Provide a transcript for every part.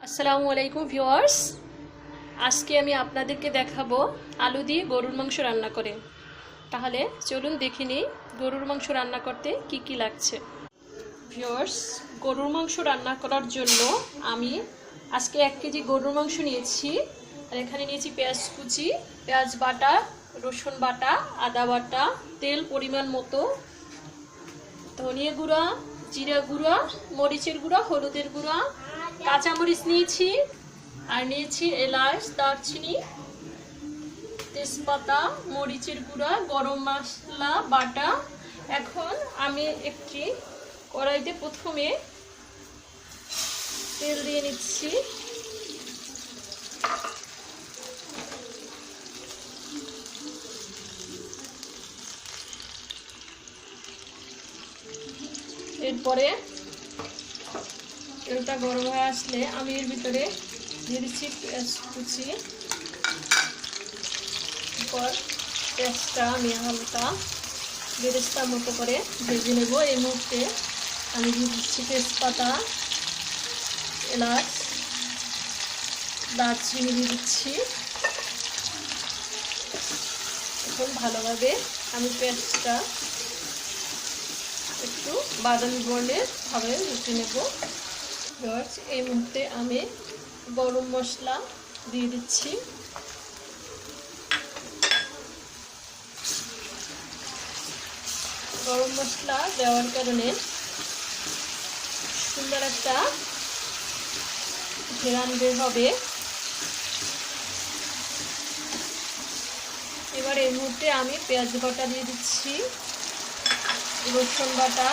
আসসালামু আলাইকুম ভিউয়ার্স, আজকে আমি আপনাদেরকে দেখাবো আলু দিয়ে গরুর মাংস রান্না করে। তাহলে চলুন দেখে নিই গরুর মাংস রান্না করতে কি কি লাগছে। ভিউয়ার্স, গরুর মাংস রান্না করার জন্য আমি আজকে 1 কেজি গরুর মাংস নিয়েছি। আর এখানে নিয়েছি পেঁয়াজ কুচি, পেঁয়াজ বাটা, রসুন বাটা, আদা বাটা, তেল পরিমাণ মতো, ধনিয়া গুঁড়া, জিরা গুঁড়া, মরিচের গুঁড়া, হলুদের গুঁড়া, কাঁচামরিচ নিয়েছি, আর নিয়েছি এলাচ, দারচিনি, তেজপাতা, মরিচের গুঁড়া, গরম মশলা বাটা। এখন আমি একটি কড়াইতে প্রথমে তেল দিয়ে নিচ্ছি। এরপরে তেলটা গরম হয়ে আসলে আমি এর ভিতরে দিয়ে দিচ্ছি পেঁয়াজ কুচি। এরপর পেঁয়াজটা আমি হালকা বেরেস্তার মতো করে ভেজে নেব। এই মুহূর্তে আমি দিয়ে দিচ্ছি তেজপাতা, এলাচ, দারচিনি দিয়ে দিচ্ছি। এখন ভালোভাবে আমি পেঁয়াজটা একটু বাদামি বর্ণের ভাবে ভেজে নেব। এই মুহূর্তে আমি গরম মশলা দিয়ে দিচ্ছি। গরম মশলা দেওয়ার কারণে সুন্দর একটা ঘ্রাণ বের হবে। এবার এই মুহূর্তে আমি পেঁয়াজ বাটা দিয়ে দিচ্ছি, রসুন বাটা,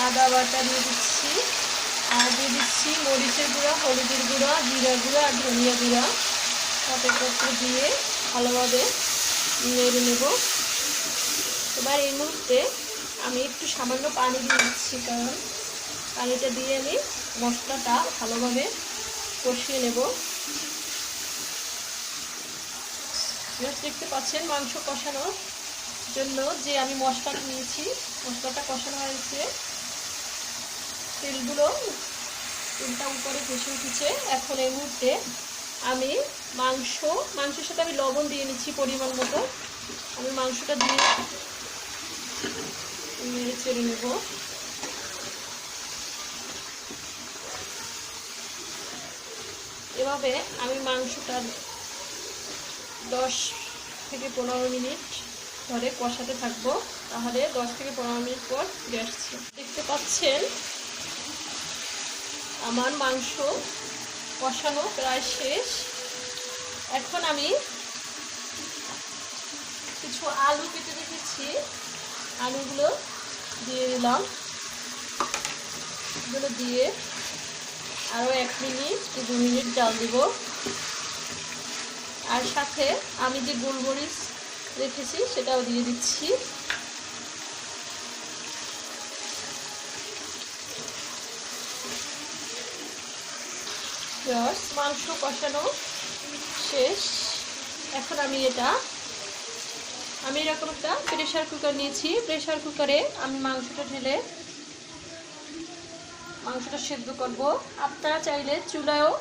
আদা বাটা দিয়ে দিচ্ছি, আর দিয়ে দিচ্ছি মরিচের গুঁড়া, হলুদের গুঁড়া, জিরা গুঁড়া আর ধনিয়া গুঁড়া। সাথে পত্র দিয়ে ভালোভাবে নেড়ে নেব। এবার এই মুহূর্তে আমি একটু সামান্য পানি দিয়ে দিচ্ছি, কারণ পানিটা দিয়ে আমি মশলাটা ভালোভাবে কষিয়ে নেব। দেখতে পাচ্ছেন মাংস কষানোর জন্য যে আমি মশলাটা নিয়েছি, মশলাটা কষানো হয়েছে, তেলটা উপরে ভেসে উঠেছে। এখন এই মুহূর্তে আমি মাংসের সাথে আমি লবণ দিয়ে নিচ্ছি পরিমাণ মতো। আমি মাংসটা দিয়ে নেড়ে চেড়ে নেব। এভাবে আমি মাংসটা 10 থেকে 15 মিনিট ধরে কষাতে থাকবো। তাহলে 10 থেকে 15 মিনিট পর ফিরে আসছি। দেখতে পাচ্ছেন আমার মাংস কষানো প্রায় শেষ। এখন আমি কিছু আলু কেটে রেখেছি, আলুগুলো দিয়ে দিলাম। এগুলো দিয়ে আরও 1 মিনিট কি 2 মিনিট জাল দিব। আর সাথে আমি যে গোলমরিচ রেখেছি সেটাও দিয়ে দিচ্ছি। মাংস কষানো শেষ। এখন আমি এরকম একটা প্রেসার কুকার নিয়েছি। প্রেসার কুকারে আমি মাংসটা ঢেলে মাংসটা সেদ্ধ করব। আপনারা চাইলে চুলায়ও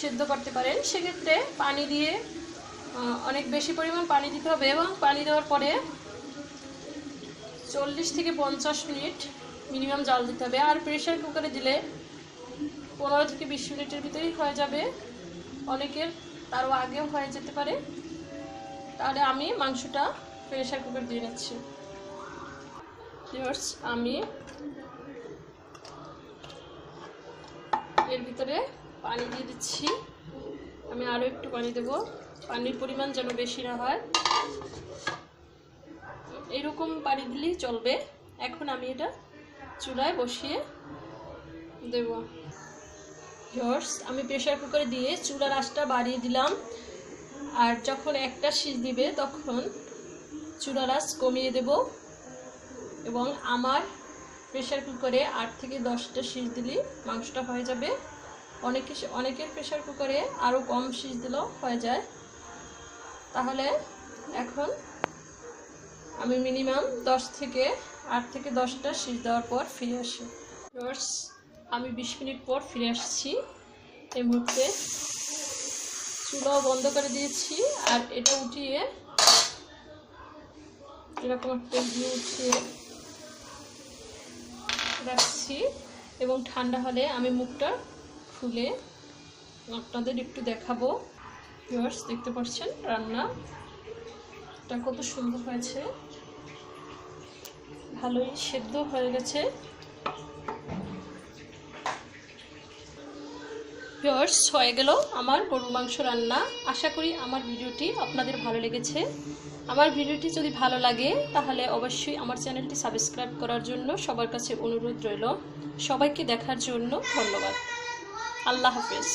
সেদ্ধ করতে পারেন। সেক্ষেত্রে পানি দিয়ে অনেক বেশি পরিমাণ পানি দিতে হবে, এবং পানি দেওয়ার পরে 40 থেকে 50 মিনিট মিনিমাম জাল দিতে হবে। আর প্রেসার কুকারে দিলে 15 থেকে 20 মিনিটের ভিতরেই হয়ে যাবে, অনেকের তারও আগেও হয়ে যেতে পারে। তাহলে আমি মাংসটা প্রেসার কুকার দিয়ে নিচ্ছি। আমি এর ভিতরে পানি দিয়ে দিচ্ছি। আমি আরও একটু পানি দেব, পানির পরিমাণ যেন বেশি না হয়। এরকম পানি দিলেই চলবে। এখন আমি এটা চুলায় বসিয়ে দেব। আমি প্রেসার কুকারে দিয়ে চুলার আঁচটা বাড়িয়ে দিলাম। আর যখন একটা সিজ দিবে তখন চুলার আঁচ কমিয়ে দেব। এবং আমার প্রেসার কুকারে 8 থেকে 10টা সিজ দিলেই মাংসটা হয়ে যাবে। অনেকের প্রেসার কুকারে আরও কম সিজ দিলেও হয়ে যায়। তাহলে এখন আমি মিনিমাম 8 থেকে 10টা সিজ দেওয়ার পর ফিরে আসি। আমি 20 মিনিট পর ফিরে আসছি। এই মুহূর্তে চুলাও বন্ধ করে দিয়েছি, আর এটা উঠিয়ে এরকম একটা উঠিয়ে রাখছি, এবং ঠান্ডা হলে আমি মুখটা খুলে আপনাদের একটু দেখাবো। ভিউয়ার্স, দেখতে পাচ্ছেন রান্নাটা কত সুন্দর হয়েছে, ভালোই সেদ্ধ হয়ে গেছে। ভিউয়ার্স, হয়ে গেল আমার গরুর মাংস রান্না। আশা করি আমার ভিডিওটি আপনাদের ভালো লেগেছে। আমার ভিডিওটি যদি ভালো লাগে তাহলে অবশ্যই আমার চ্যানেলটি সাবস্ক্রাইব করার জন্য সবার কাছে অনুরোধ রইল। সবাইকে দেখার জন্য ধন্যবাদ। আল্লাহ হাফেজ।